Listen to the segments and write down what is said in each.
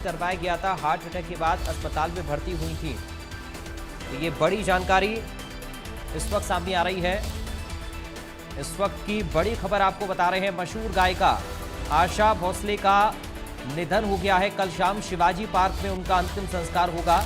करवाया गया था। हार्ट अटैक के बाद अस्पताल में भर्ती हुई थी। तो ये बड़ी जानकारी इस वक्त सामने आ रही है। इस वक्त की बड़ी खबर आपको बता रहे हैं। मशहूर गायिका आशा भोसले का निधन हो गया है। कल शाम शिवाजी पार्क में उनका अंतिम संस्कार होगा।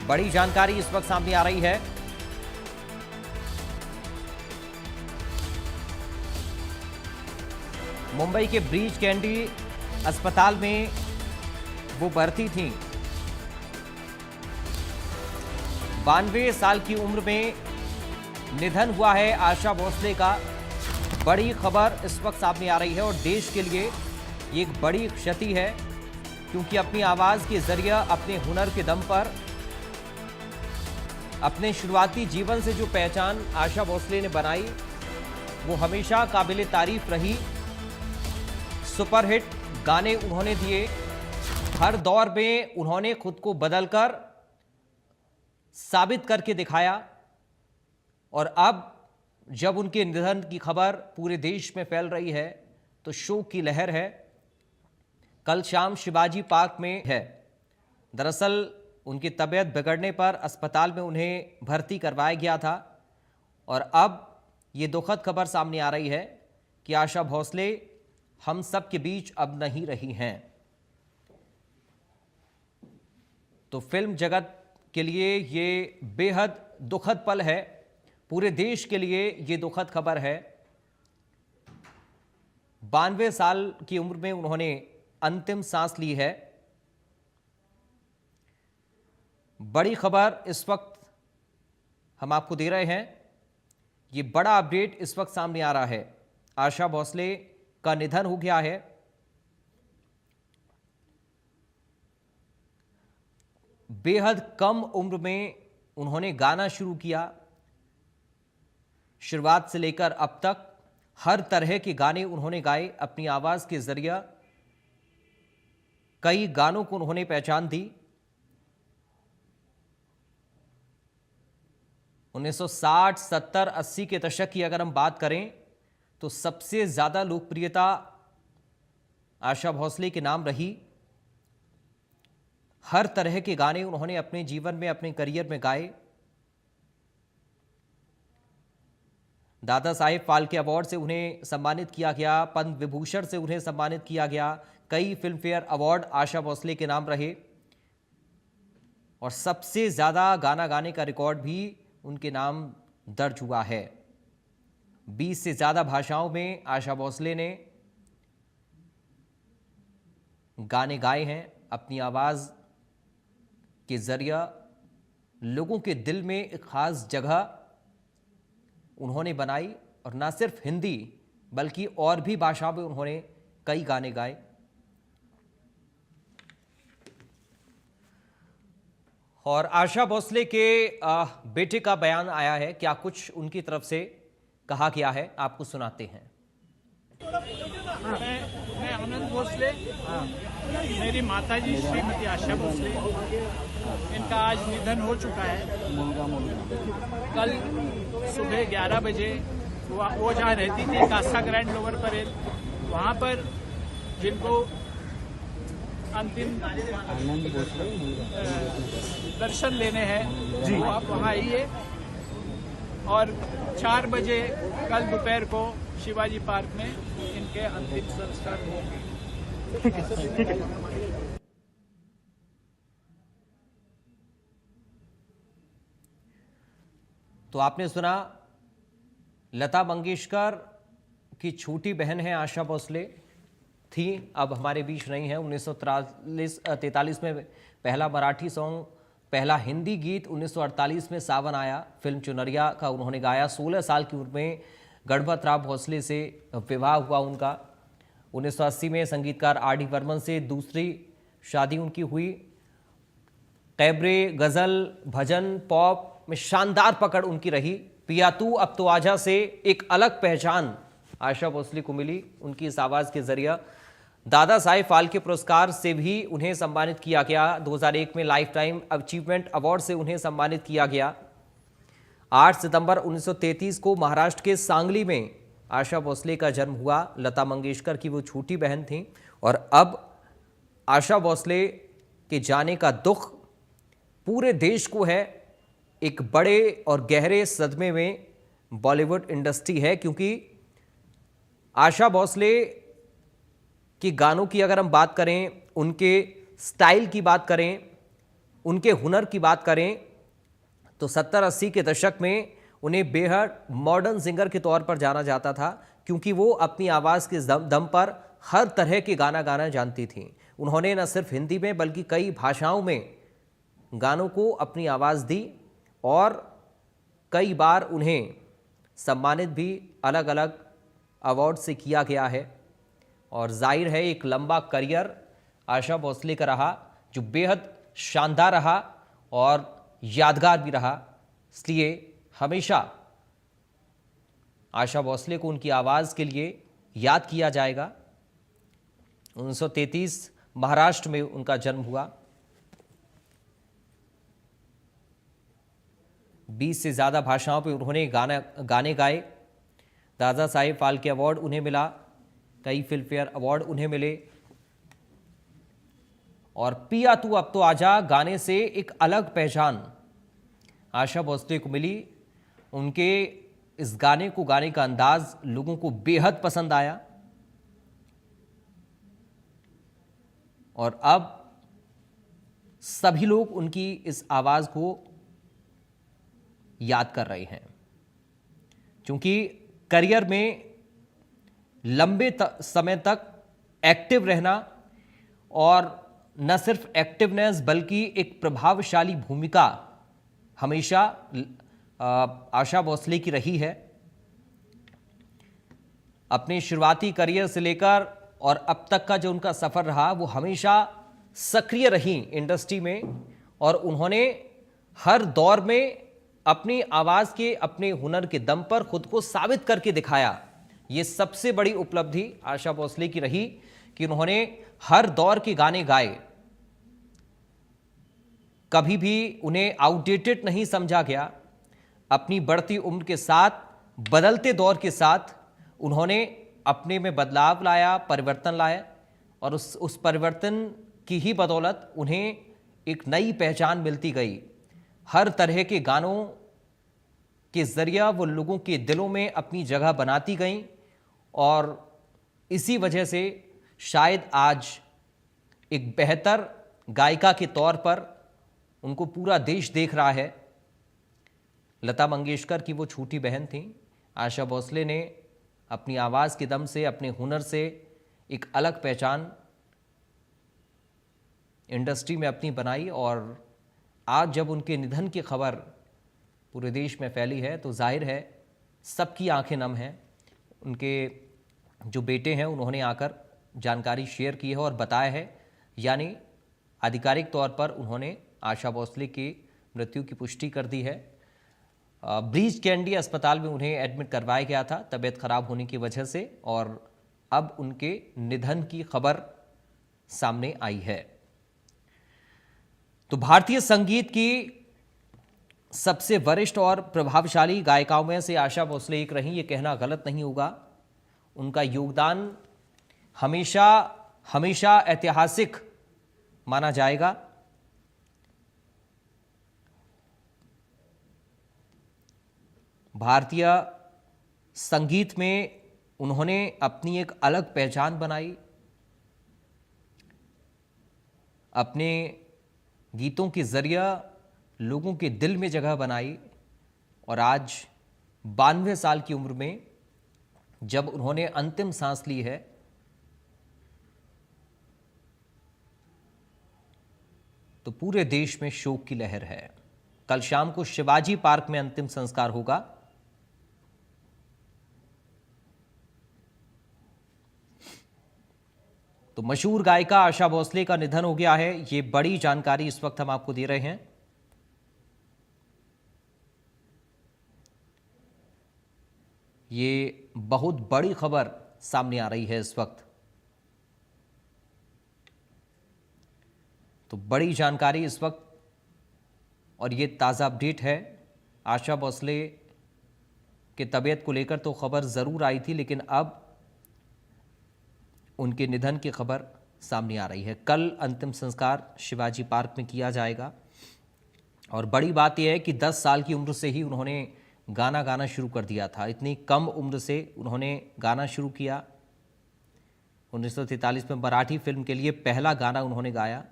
बड़ी जानकारी इस वक्त सामने आ रही है। मुंबई के ब्रीच कैंडी अस्पताल में वो भर्ती थी। 92 साल की उम्र में निधन हुआ है आशा भोसले का। बड़ी खबर इस वक्त सामने आ रही है और देश के लिए ये एक बड़ी क्षति है, क्योंकि अपनी आवाज के जरिए, अपने हुनर के दम पर, अपने शुरुआती जीवन से जो पहचान आशा भोसले ने बनाई वो हमेशा काबिल तारीफ रही। सुपरहिट गाने उन्होंने दिए। हर दौर में उन्होंने खुद को बदलकर साबित करके दिखाया। और अब जब उनके निधन की खबर पूरे देश में फैल रही है तो शोक की लहर है। कल शाम शिवाजी पार्क में है। दरअसल उनकी तबीयत बिगड़ने पर अस्पताल में उन्हें भर्ती करवाया गया था और अब ये दुखद खबर सामने आ रही है कि आशा भोसले हम सब के बीच अब नहीं रही हैं। तो फिल्म जगत के लिए ये बेहद दुखद पल है। पूरे देश के लिए ये दुखद खबर है। 92 साल की उम्र में उन्होंने अंतिम सांस ली है। बड़ी खबर इस वक्त हम आपको दे रहे हैं। ये बड़ा अपडेट इस वक्त सामने आ रहा है। आशा भोसले का निधन हो गया है। बेहद कम उम्र में उन्होंने गाना शुरू किया। शुरुआत से लेकर अब तक हर तरह के गाने उन्होंने गाए। अपनी आवाज के जरिए कई गानों को उन्होंने पहचान दी। 1960, 70, 80 के दशक की अगर हम बात करें तो सबसे ज्यादा लोकप्रियता आशा भोसले के नाम रही। हर तरह के गाने उन्होंने अपने जीवन में, अपने करियर में गाए। दादा साहेब फाल्के अवार्ड से उन्हें सम्मानित किया गया। पद्म विभूषण से उन्हें सम्मानित किया गया। कई film fair award Asha Bhosle के नाम रहे और सबसे ज्यादा गाना गाने का रिकॉर्ड भी उनके नाम दर्ज हुआ है। 20 से ज्यादा भाषाओं में आशा भोसले ने गाने गाए हैं। अपनी आवाज के जरिए लोगों के दिल में एक खास जगह उन्होंने बनाई और ना सिर्फ हिंदी बल्कि और भी भाषाओं में उन्होंने कई गाने गाए। और आशा भोसले के बेटे का बयान आया है। क्या कुछ उनकी तरफ से कहा गया है, आपको सुनाते हैं। मैं आनंद भोसले, मेरी माताजी श्रीमती आशा भोसले, इनका आज निधन हो चुका है। कल सुबह 11 बजे वो जहाँ रहती थी कासा ग्रैंड लोअर परेल, वहाँ पर जिनको अंतिम दर्शन लेने हैं वो आप वहाँ आइए। और 4 बजे कल दोपहर को शिवाजी पार्क में इनके अंतिम संस्कार होंगे। ठीक है। तो आपने सुना, लता मंगेशकर की छोटी बहन है आशा भोसले, थी, अब हमारे बीच नहीं है। 1943 में पहला मराठी सॉन्ग, पहला हिंदी गीत 1948 में सावन आया, फिल्म चुनरिया का उन्होंने गाया। 16 साल की उम्र में गणपत राव भोसले से विवाह हुआ उनका। 1980 में संगीतकार आर.डी. बर्मन से दूसरी शादी उनकी हुई। कैबरे, गजल, भजन, पॉप में शानदार पकड़ उनकी रही। पिया तू अब तो आजा से एक अलग पहचान आशा भोसले को मिली उनकी इस आवाज के जरिए। दादा साहेब फाल्के पुरस्कार से भी उन्हें सम्मानित किया गया। 2001 में लाइफ टाइम अचीवमेंट अवार्ड से उन्हें सम्मानित किया गया। 8 सितंबर 1933 को महाराष्ट्र के सांगली में आशा भोसले का जन्म हुआ। लता मंगेशकर की वो छोटी बहन थी और अब आशा भोसले के जाने का दुख पूरे देश को है। एक बड़े और गहरे सदमे में बॉलीवुड इंडस्ट्री है, क्योंकि आशा भोसले के गानों की अगर हम बात करें, उनके स्टाइल की बात करें, उनके हुनर की बात करें, तो 70-80 के दशक में उन्हें बेहद मॉडर्न सिंगर के तौर पर जाना जाता था, क्योंकि वो अपनी आवाज़ के दम पर हर तरह के गाना गाना जानती थीं। उन्होंने न सिर्फ हिंदी में बल्कि कई भाषाओं में गानों को अपनी आवाज़ दी और कई बार उन्हें सम्मानित भी अलग अलग अवार्ड से किया गया है। और जाहिर है एक लंबा करियर आशा भोसले का रहा, जो बेहद शानदार रहा और यादगार भी रहा। इसलिए हमेशा आशा भोसले को उनकी आवाज़ के लिए याद किया जाएगा। 1933 महाराष्ट्र में उनका जन्म हुआ। 20 से ज़्यादा भाषाओं पे उन्होंने गाने गाए। दादा साहेब फाल्के अवार्ड उन्हें मिला, कई फिल्म फेयर अवार्ड उन्हें मिले। और पिया तू अब तो आजा गाने से एक अलग पहचान आशा भोसले को मिली। उनके इस गाने को गाने का अंदाज लोगों को बेहद पसंद आया और अब सभी लोग उनकी इस आवाज को याद कर रहे हैं, क्योंकि करियर में लंबे समय तक एक्टिव रहना और न सिर्फ एक्टिवनेस बल्कि एक प्रभावशाली भूमिका हमेशा आशा भोसले की रही है। अपने शुरुआती करियर से लेकर और अब तक का जो उनका सफर रहा, वो हमेशा सक्रिय रही इंडस्ट्री में और उन्होंने हर दौर में अपनी आवाज के, अपने हुनर के दम पर खुद को साबित करके दिखाया। ये सबसे बड़ी उपलब्धि आशा भोसले की रही कि उन्होंने हर दौर के गाने गाए। कभी भी उन्हें आउटडेटेड नहीं समझा गया। अपनी बढ़ती उम्र के साथ, बदलते दौर के साथ उन्होंने अपने में बदलाव लाया, परिवर्तन लाया और उस परिवर्तन की ही बदौलत उन्हें एक नई पहचान मिलती गई। हर तरह के गानों के जरिए वो लोगों के दिलों में अपनी जगह बनाती गईं और इसी वजह से शायद आज एक बेहतर गायिका के तौर पर उनको पूरा देश देख रहा है। लता मंगेशकर की वो छोटी बहन थी। आशा भोसले ने अपनी आवाज़ के दम से, अपने हुनर से एक अलग पहचान इंडस्ट्री में अपनी बनाई और आज जब उनके निधन की खबर पूरे देश में फैली है तो जाहिर है सबकी आंखें नम हैं। उनके जो बेटे हैं उन्होंने आकर जानकारी शेयर की है और बताया है, यानी आधिकारिक तौर पर उन्होंने आशा भोसले की मृत्यु की पुष्टि कर दी है। ब्रीच कैंडी अस्पताल में उन्हें एडमिट करवाया गया था तबीयत खराब होने की वजह से और अब उनके निधन की खबर सामने आई है। तो भारतीय संगीत की सबसे वरिष्ठ और प्रभावशाली गायिकाओं में से आशा भोसले एक रही, ये कहना गलत नहीं होगा। उनका योगदान हमेशा हमेशा ऐतिहासिक माना जाएगा। भारतीय संगीत में उन्होंने अपनी एक अलग पहचान बनाई। अपने गीतों के जरिए लोगों के दिल में जगह बनाई और आज 92 साल की उम्र में जब उन्होंने अंतिम सांस ली है तो पूरे देश में शोक की लहर है। कल शाम को शिवाजी पार्क में अंतिम संस्कार होगा। तो मशहूर गायिका आशा भोसले का निधन हो गया है, ये बड़ी जानकारी इस वक्त हम आपको दे रहे हैं। ये बहुत बड़ी खबर सामने आ रही है इस वक्त। तो बड़ी जानकारी इस वक्त और ये ताज़ा अपडेट है। आशा भोसले कि तबीयत को लेकर तो खबर ज़रूर आई थी, लेकिन अब उनके निधन की खबर सामने आ रही है। कल अंतिम संस्कार शिवाजी पार्क में किया जाएगा और बड़ी बात यह है कि 10 साल की उम्र से ही उन्होंने गाना गाना शुरू कर दिया था। इतनी कम उम्र से उन्होंने गाना शुरू किया। 1943 में मराठी फिल्म के लिए पहला गाना उन्होंने गाया।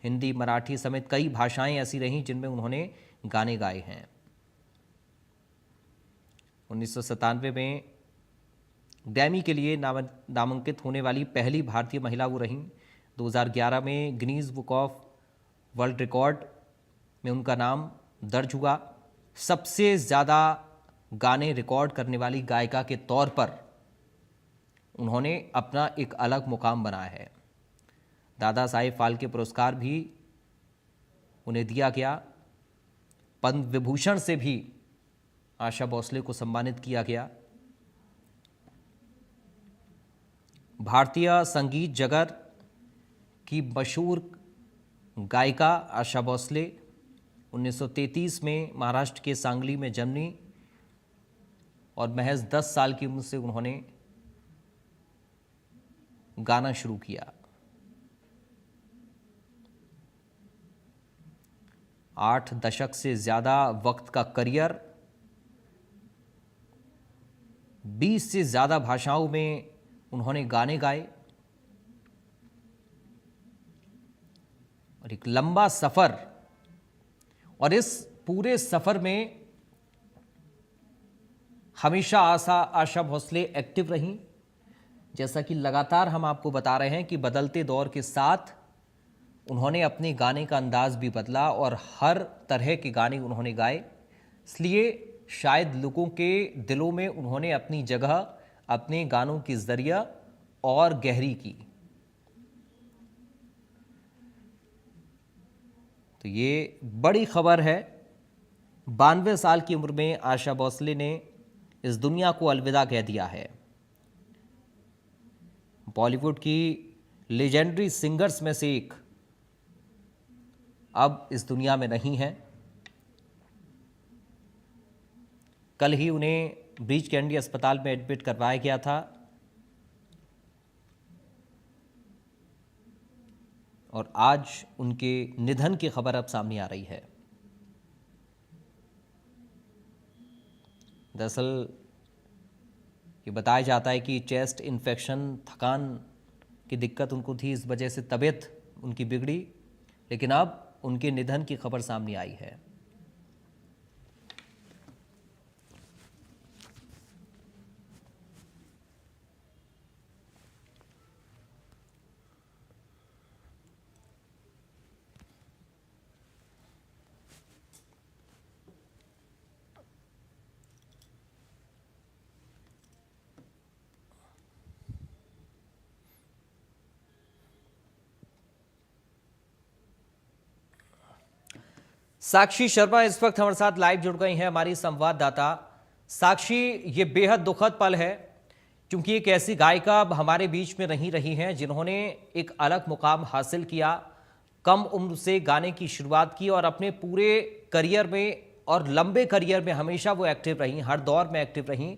हिंदी, मराठी समेत कई भाषाएं ऐसी रहीं जिनमें उन्होंने गाने गाए हैं। 1997 में ग्रैमी के लिए नामांकित होने वाली पहली भारतीय महिला वो रहीं। 2011 में Guinness book of world record में उनका नाम दर्ज हुआ। सबसे ज़्यादा गाने रिकॉर्ड करने वाली गायिका के तौर पर उन्होंने अपना एक अलग मुकाम बनाया है। दादा साहेब फाल्के पुरस्कार भी उन्हें दिया गया। पद्म विभूषण से भी आशा भोसले को सम्मानित किया गया। भारतीय संगीत जगत की मशहूर गायिका आशा भोसले 1933 में महाराष्ट्र के सांगली में जन्मी और महज 10 साल की उम्र से उन्होंने गाना शुरू किया। 8 दशक से ज़्यादा वक्त का करियर, 20 से ज़्यादा भाषाओं में उन्होंने गाने गाए और एक लंबा सफ़र। और इस पूरे सफ़र में हमेशा आशा भोसले एक्टिव रहीं। जैसा कि लगातार हम आपको बता रहे हैं कि बदलते दौर के साथ उन्होंने अपने गाने का अंदाज भी बदला और हर तरह के गाने उन्होंने गाए। इसलिए शायद लोगों के दिलों में उन्होंने अपनी जगह अपने गानों के जरिए और गहरी की। तो ये बड़ी खबर है। 92 साल की उम्र में आशा भोसले ने इस दुनिया को अलविदा कह दिया है। बॉलीवुड की लेजेंडरी सिंगर्स में से एक अब इस दुनिया में नहीं है। कल ही उन्हें ब्रीच कैंडी अस्पताल में एडमिट करवाया गया था और आज उनके निधन की खबर अब सामने आ रही है। दरअसल ये बताया जाता है कि चेस्ट इन्फेक्शन, थकान की दिक्कत उनको थी, इस वजह से तबीयत उनकी बिगड़ी, लेकिन अब उनके निधन की खबर सामने आई है। साक्षी शर्मा इस वक्त हमारे साथ लाइव जुड़ गई हैं, हमारी संवाददाता। साक्षी, ये बेहद दुखद पल है क्योंकि एक ऐसी गायिका अब हमारे बीच में नहीं रही हैं जिन्होंने एक अलग मुकाम हासिल किया, कम उम्र से गाने की शुरुआत की और अपने पूरे करियर में और लंबे करियर में हमेशा वो एक्टिव रही, हर दौर में एक्टिव रही